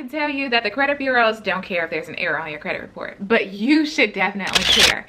can tell you that the credit bureaus don't care if there's an error on your credit report, but you should definitely care.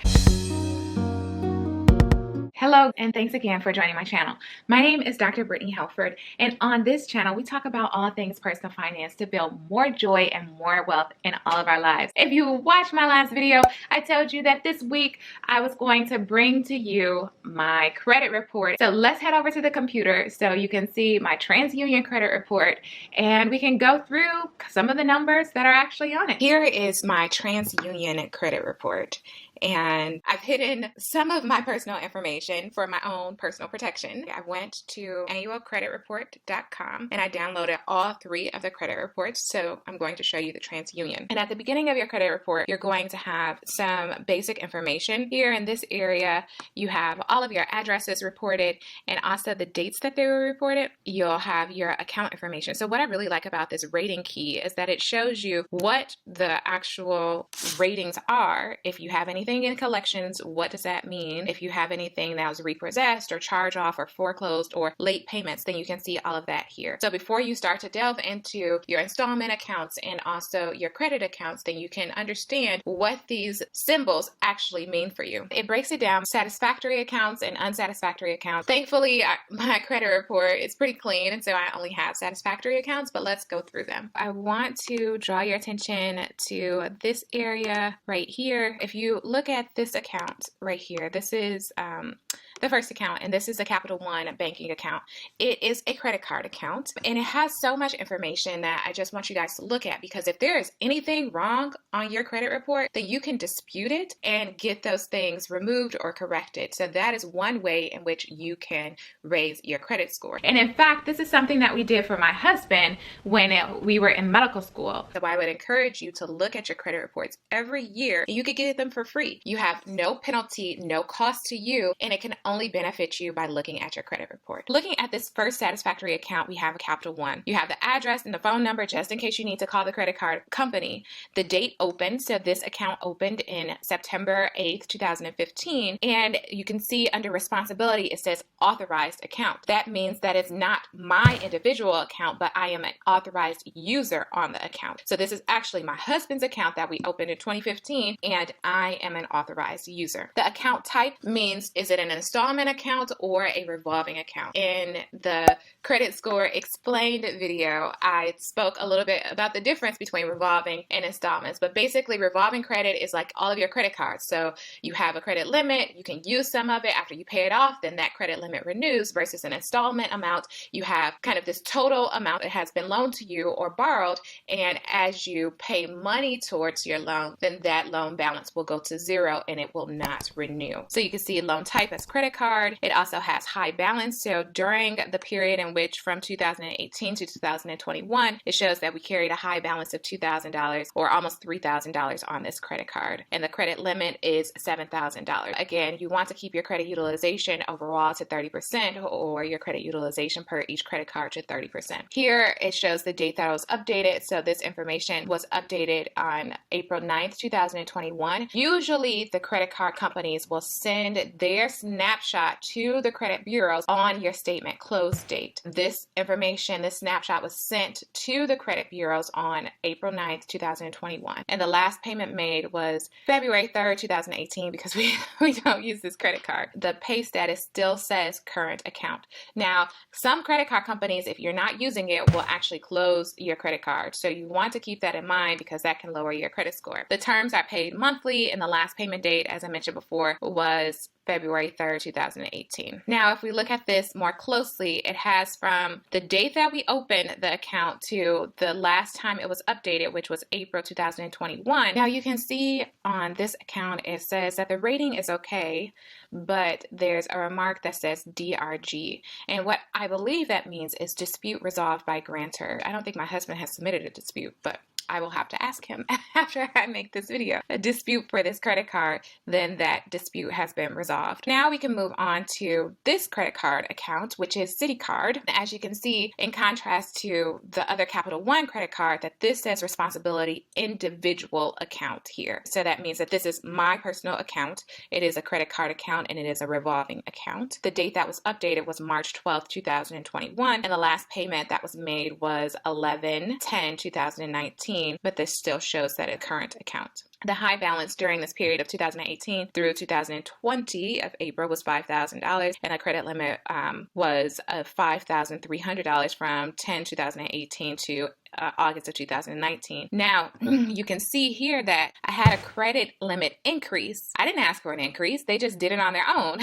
Hello, and thanks again for joining my channel. My name is Dr. Brittany Helford, and on this channel, we talk about all things personal finance to build more joy and more wealth in all of our lives. If you watched my last video, I told you that this week I was going to bring to you my credit report. So let's head over to the computer so you can see my TransUnion credit report, and we can go through some of the numbers that are actually on it. Here is my TransUnion credit report. And I've hidden some of my personal information for my own personal protection. I went to annualcreditreport.com and I downloaded all three of the credit reports. So I'm going to show you the TransUnion. And at the beginning of your credit report, you're going to have some basic information. Here in this area, you have all of your addresses reported and also the dates that they were reported. You'll have your account information. So what I really like about this rating key is that it shows you what the actual ratings are. If you have anything in collections, what does that mean? If you have anything that was repossessed or charged off or foreclosed or late payments, then you can see all of that here. So before you start to delve into your installment accounts and also your credit accounts, then you can understand what these symbols actually mean for you. It breaks it down, satisfactory accounts and unsatisfactory accounts. Thankfully, my credit report is pretty clean, and so I only have satisfactory accounts, but let's go through them. I want to draw your attention to this area right here. If you look at this account right here, this is the first account, and this is a Capital One banking account. It is a credit card account, and it has so much information that I just want you guys to look at, because if there is anything wrong on your credit report, then you can dispute it and get those things removed or corrected. So that is one way in which you can raise your credit score. And in fact, this is something that we did for my husband when we were in medical school. So I would encourage you to look at your credit reports every year, and you could get them for free. You have no penalty, no cost to you, and it can only benefit you by looking at your credit report. Looking at this first satisfactory account, we have a Capital One. You have the address and the phone number just in case you need to call the credit card company. The date opened, so this account opened in September 8th, 2015, and you can see under responsibility it says authorized account. That means that it's not my individual account, but I am an authorized user on the account. So this is actually my husband's account that we opened in 2015, and I am an authorized user. The account type means, is it an installment account or a revolving account? In the credit score explained video, I spoke a little bit about the difference between revolving and installments, but basically revolving credit is like all of your credit cards. So you have a credit limit, you can use some of it after you pay it off, then that credit limit renews, versus an installment amount. You have kind of this total amount that has been loaned to you or borrowed, and as you pay money towards your loan, then that loan balance will go to zero and it will not renew. So you can see loan type as credit card. It also has high balance. So during the period in which from 2018 to 2021, it shows that we carried a high balance of $2,000 or almost $3,000 on this credit card. And the credit limit is $7,000. Again, you want to keep your credit utilization overall to 30% or your credit utilization per each credit card to 30%. Here it shows the date that it was updated. So this information was updated on April 9th, 2021. Usually the credit card companies will send their snapshot to the credit bureaus on your statement close date. This information, this snapshot was sent to the credit bureaus on April 9th, 2021. And the last payment made was February 3rd, 2018, because we don't use this credit card. The pay status still says current account. Now, some credit card companies, if you're not using it, will actually close your credit card. So you want to keep that in mind because that can lower your credit score. The terms are paid monthly, and the last payment date, as I mentioned before, was February 3rd, 2018. Now, if we look at this more closely, it has from the date that we opened the account to the last time it was updated, which was April 2021. Now, you can see on this account, it says that the rating is okay, but there's a remark that says DRG. And what I believe that means is dispute resolved by grantor. I don't think my husband has submitted a dispute, but I will have to ask him after I make this video, a dispute for this credit card, then that dispute has been resolved. Now we can move on to this credit card account, which is Citi Card. As you can see, in contrast to the other Capital One credit card, that this says responsibility individual account here. So that means that this is my personal account. It is a credit card account and it is a revolving account. The date that was updated was March 12th, 2021, and the last payment that was made was 11/10/2019, but this still shows that it's a current account. The high balance during this period of 2018 through 2020 of April was $5,000, and a credit limit was of $5,300 from 10/2018 to August of 2019. Now, you can see here that I had a credit limit increase. I didn't ask for an increase. They just did it on their own.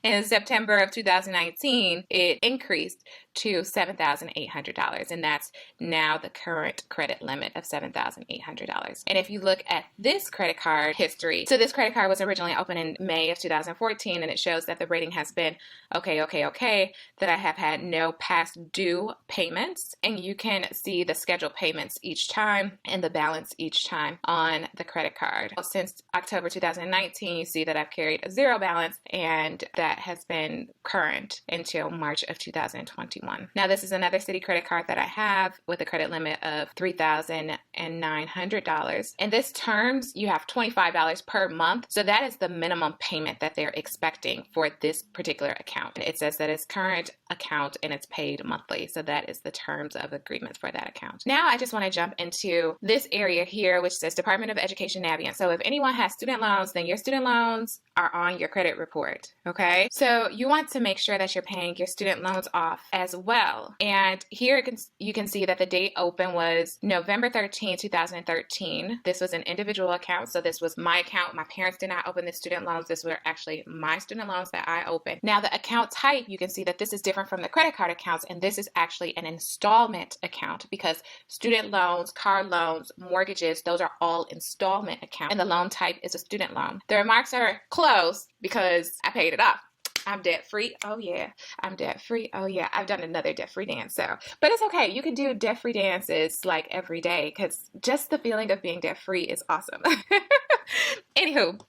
In September of 2019, it increased to $7,800, and that's now the current credit limit of $7,800. And if you look at this credit card history, so this credit card was originally opened in May of 2014, and it shows that the rating has been okay, that I have had no past due payments, and you can see the scheduled payments each time and the balance each time on the credit card. Since October 2019, you see that I've carried a zero balance, and that has been current until March of 2021. Now, this is another Citi credit card that I have with a credit limit of $3,900. In this terms, you have $25 per month. So that is the minimum payment that they're expecting for this particular account. It says that it's current account and it's paid monthly. So that is the terms of agreements for that account. Now, I just want to jump into this area here, which says Department of Education Navient. So if anyone has student loans, then your student loans are on your credit report, okay? So you want to make sure that you're paying your student loans off as well. And here you can see that the date open was November 13, 2013. This was an individual account, so this was my account. My parents did not open the student loans. This were actually my student loans that I opened. Now the account type, you can see that this is different from the credit card accounts, and this is actually an installment account because student loans, car loans, mortgages, those are all installment accounts, and the loan type is a student loan. The remarks are close because I paid it off. I'm debt free. Oh yeah. I'm debt free. Oh yeah. I've done another debt free dance. But it's okay. You can do debt free dances like every day because just the feeling of being debt free is awesome. Anywho,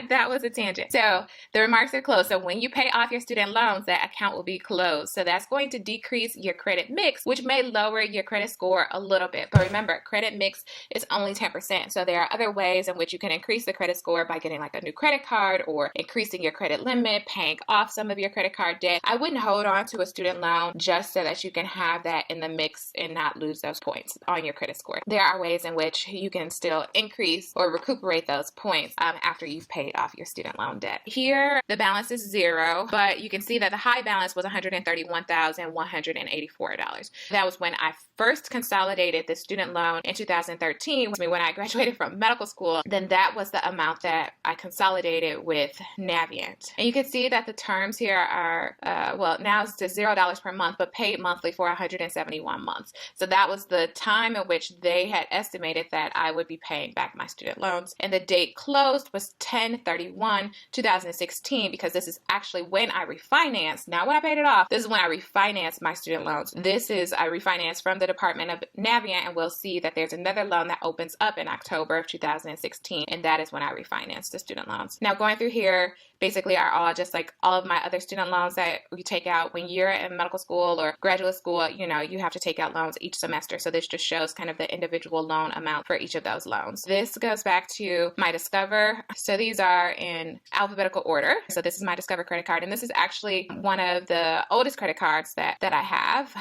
that was a tangent. So the remarks are closed. So when you pay off your student loans, that account will be closed. So that's going to decrease your credit mix, which may lower your credit score a little bit. But remember, credit mix is only 10%. So there are other ways in which you can increase the credit score by getting like a new credit card or increasing your credit limit, paying off some of your credit card debt. I wouldn't hold on to a student loan just so that you can have that in the mix and not lose those points on your credit score. There are ways in which you can still increase or recuperate those points after you've paid off your student loan debt. Here, the balance is zero, but you can see that the high balance was $131,184. That was when I first consolidated the student loan in 2013, when I graduated from medical school. Then that was the amount that I consolidated with Navient. And you can see that the terms here are, now it's just $0 per month, but paid monthly for 171 months. So that was the time in which they had estimated that I would be paying back my student loans. And the date closed was 10/31/2016 because this is actually when I refinanced. Not when I paid it off. This is when I refinanced my student loans. This is I refinanced from the Department of Navient, and we'll see that there's another loan that opens up in October of 2016, and that is when I refinanced the student loans. Now going through here basically are all just like all of my other student loans that you take out when you're in medical school or graduate school. You know, you have to take out loans each semester. So this just shows kind of the individual loan amount for each of those loans. This goes back to my Discover. So these are in alphabetical order. So this is my Discover credit card, and this is actually one of the oldest credit cards that I have.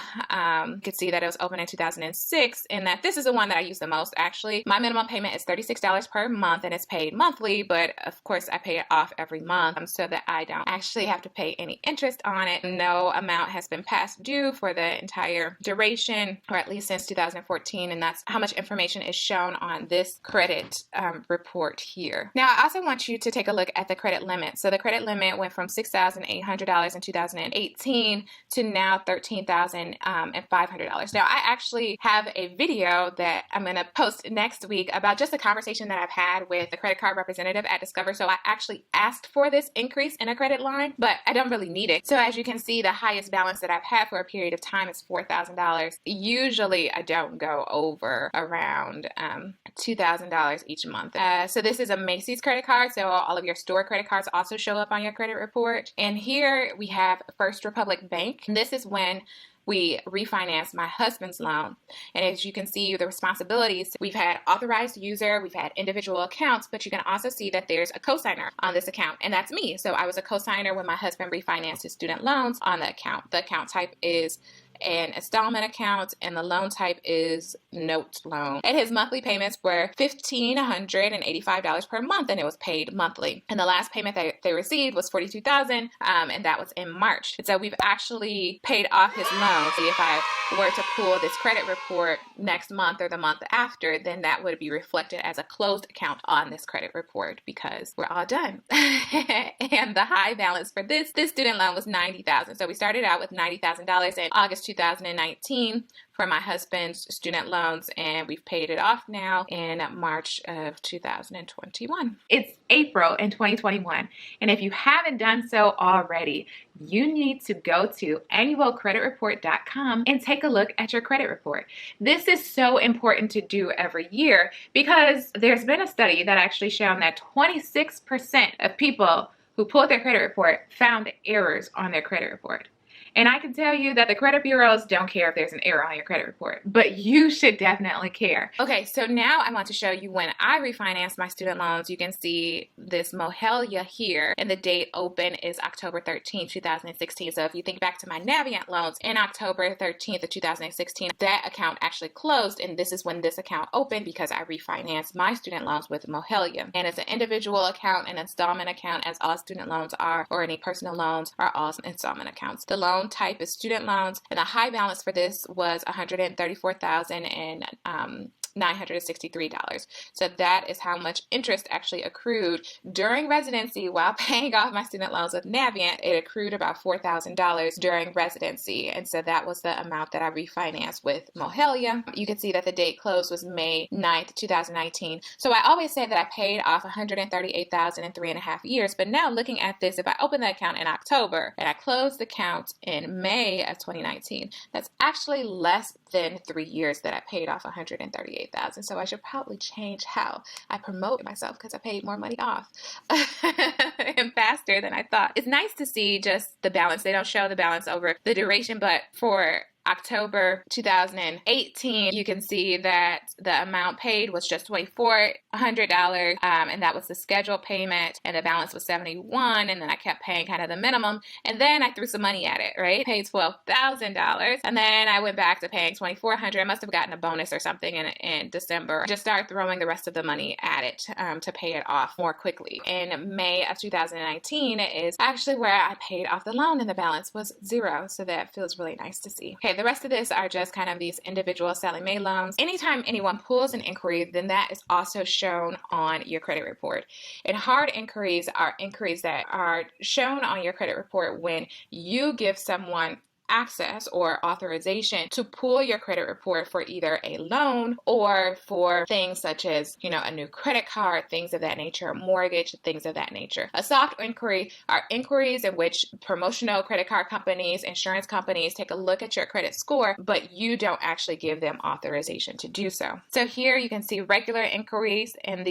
You can see that it was opened in 2006, and that this is the one that I use the most actually. My minimum payment is $36 per month, and it's paid monthly, but of course I pay it off every month so that I don't actually have to pay any interest on it. No amount has been past due for the entire duration, or at least since 2014, and that's how much information is shown on this credit report here. Now, I also want you to take a look at the credit limit. So the credit limit went from $6,800 in 2018 to now $13,500. Now, I actually have a video that I'm going to post next week about just a conversation that I've had with the credit card representative at Discover. So I actually asked for this increase in a credit line, but I don't really need it. So as you can see, the highest balance that I've had for a period of time is $4,000. Usually I don't go over around $2,000 each month. So this is a Macy's credit card. So all of your store credit cards also show up on your credit report. And here we have First Republic Bank. This is when we refinanced my husband's loan. And as you can see, the responsibilities, we've had authorized user, we've had individual accounts, but you can also see that there's a cosigner on this account, and that's me. So I was a cosigner when my husband refinanced his student loans on the account. The account type is an installment account, and the loan type is note loan. And his monthly payments were $1,585 per month, and it was paid monthly. And the last payment that they received was $42,000, and that was in March. And so we've actually paid off his loan. So if I were to pull this credit report next month or the month after, then that would be reflected as a closed account on this credit report because we're all done. And the high balance for this student loan was $90,000. So we started out with $90,000 in August 2019 for my husband's student loans, and we've paid it off now in March of 2021. It's April in 2021, and if you haven't done so already, you need to go to annualcreditreport.com and take a look at your credit report. This is so important to do every year because there's been a study that actually shown that 26% of people who pulled their credit report found errors on their credit report. And I can tell you that the credit bureaus don't care if there's an error on your credit report, but you should definitely care. Okay, so now I want to show you when I refinanced my student loans. You can see this Mohelia here, and the date open is October 13th, 2016. So if you think back to my Navient loans in October 13th of 2016, that account actually closed, and this is when this account opened because I refinanced my student loans with Mohelia. And it's an individual account, an installment account, as all student loans are, or any personal loans are all installment accounts. The loan type is student loans, and the high balance for this was $134,963. So that is how much interest actually accrued during residency while paying off my student loans with Navient. It accrued about $4,000 during residency, and so that was the amount that I refinanced with Mohelia. You can see that the date closed was May 9th, 2019. So I always say that I paid off $138,000 in 3.5 years, but now looking at this, if I open the account in October and I close the account in May of 2019, that's actually less than 3 years that I paid off $138,000. So I should probably change how I promote myself because I paid more money off and faster than I thought. It's nice to see just the balance. They don't show the balance over the duration, but for October 2018, you can see that the amount paid was just $2,400, and that was the scheduled payment, and the balance was $71, and then I kept paying kind of the minimum, and then I threw some money at it, right? Paid $12,000, and then I went back to paying $2,400. I must have gotten a bonus or something in December. Just started throwing the rest of the money at it to pay it off more quickly. In May of 2019 is actually where I paid off the loan, and the balance was $0, so that feels really nice to see. Okay, the rest of this are just kind of these individual Sallie Mae loans. Anytime anyone pulls an inquiry, then that is also shown on your credit report. And hard inquiries are inquiries that are shown on your credit report when you give someone access or authorization to pull your credit report for either a loan or for things such as, a new credit card, things of that nature, mortgage, things of that nature. A soft inquiry are inquiries in which promotional credit card companies, insurance companies take a look at your credit score, but you don't actually give them authorization to do so. So here you can see regular inquiries, and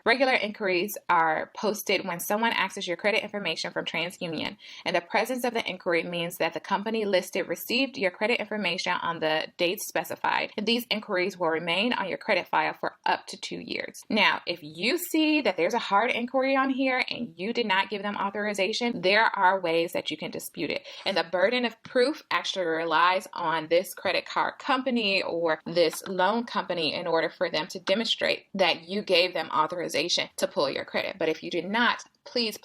regular inquiries are posted when someone accesses your credit information from TransUnion, and the presence of the inquiry means that the company listed received your credit information on the dates specified, and these inquiries will remain on your credit file for up to 2 years. Now, if you see that there's a hard inquiry on here and you did not give them authorization, there are ways that you can dispute it. And the burden of proof actually relies on this credit card company or this loan company in order for them to demonstrate that you gave them authorization to pull your credit. But if you did not, please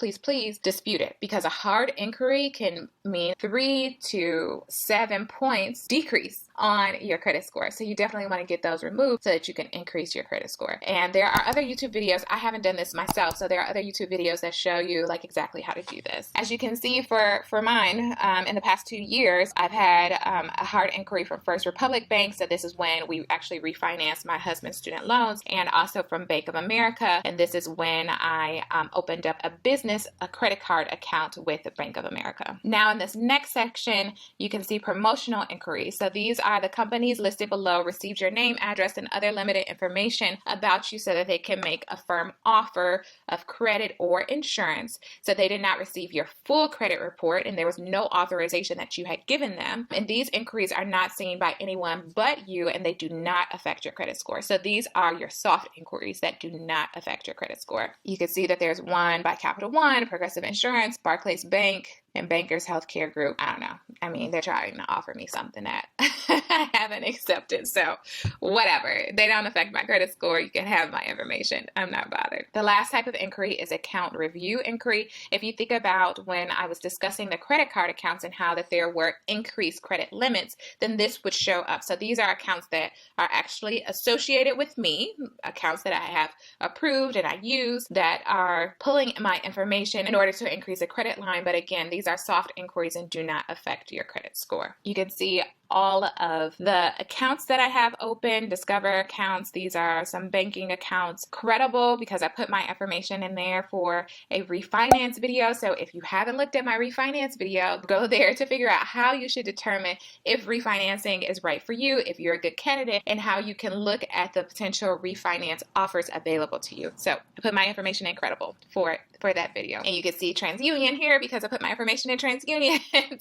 dispute it, because a hard inquiry can mean 3 to 7 points decrease on your credit score. So you definitely want to get those removed so that you can increase your credit score. And there are other YouTube videos. I haven't done this myself, so there are other YouTube videos that show you like exactly how to do this. As you can see for mine, in the past 2 years, I've had a hard inquiry from First Republic Bank. So this is when we actually refinanced my husband's student loans, and also from Bank of America. And this is when I opened up a credit card account with the Bank of America. Now in this next section, you can see promotional inquiries. So these are the companies listed below received your name, address, and other limited information about you so that they can make a firm offer of credit or insurance. So they did not receive your full credit report and there was no authorization that you had given them. And these inquiries are not seen by anyone but you, and they do not affect your credit score. So these are your soft inquiries that do not affect your credit score. You can see that there's one by Capital One, Progressive Insurance, Barclays Bank, and Bankers Healthcare Group. I don't know. I mean, they're trying to offer me something that I haven't accepted. So whatever. They don't affect my credit score. You can have my information. I'm not bothered. The last type of inquiry is account review inquiry. If you think about when I was discussing the credit card accounts and how that there were increased credit limits, then this would show up. So these are accounts that are actually associated with me, accounts that I have approved and I use that are pulling my information in order to increase a credit line. But again, these are soft inquiries and do not affect your credit score. You can see all of the accounts that I have open, Discover accounts. These are some banking accounts. Credible, because I put my information in there for a refinance video. So if you haven't looked at my refinance video, go there to figure out how you should determine if refinancing is right for you, if you're a good candidate, and how you can look at the potential refinance offers available to you. So I put my information in Credible for that video. And you can see TransUnion here because I put my information in TransUnion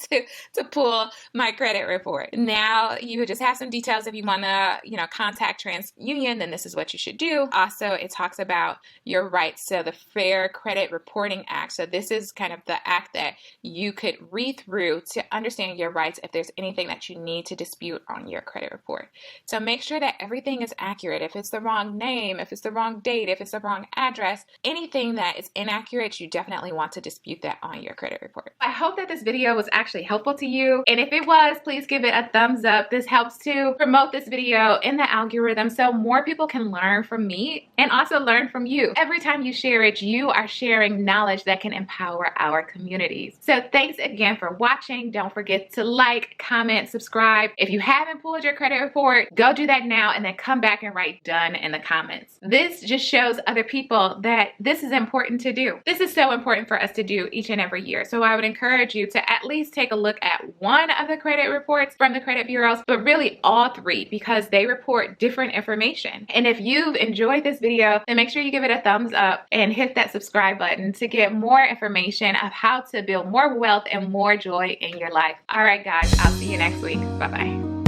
to pull my credit report. Now you would just have some details if you want to, contact TransUnion, then this is what you should do. Also, it talks about your rights. So the Fair Credit Reporting Act. So this is kind of the act that you could read through to understand your rights if there's anything that you need to dispute on your credit report. So make sure that everything is accurate. If it's the wrong name, if it's the wrong date, if it's the wrong address, anything that is inaccurate, you definitely want to dispute that on your credit report. I hope that this video was actually helpful to you. And if it was, please give it a thumbs up. This helps to promote this video in the algorithm so more people can learn from me and also learn from you. Every time you share it, you are sharing knowledge that can empower our communities. So thanks again for watching. Don't forget to like, comment, subscribe. If you haven't pulled your credit report, go do that now and then come back and write done in the comments. This just shows other people that this is important to do. This is so important for us to do each and every year. So I would encourage you to at least take a look at one of the credit reports from the credit bureaus, but really all three, because they report different information. And if you've enjoyed this video, then make sure you give it a thumbs up and hit that subscribe button to get more information of how to build more wealth and more joy in your life. All right, guys, I'll see you next week. Bye-bye.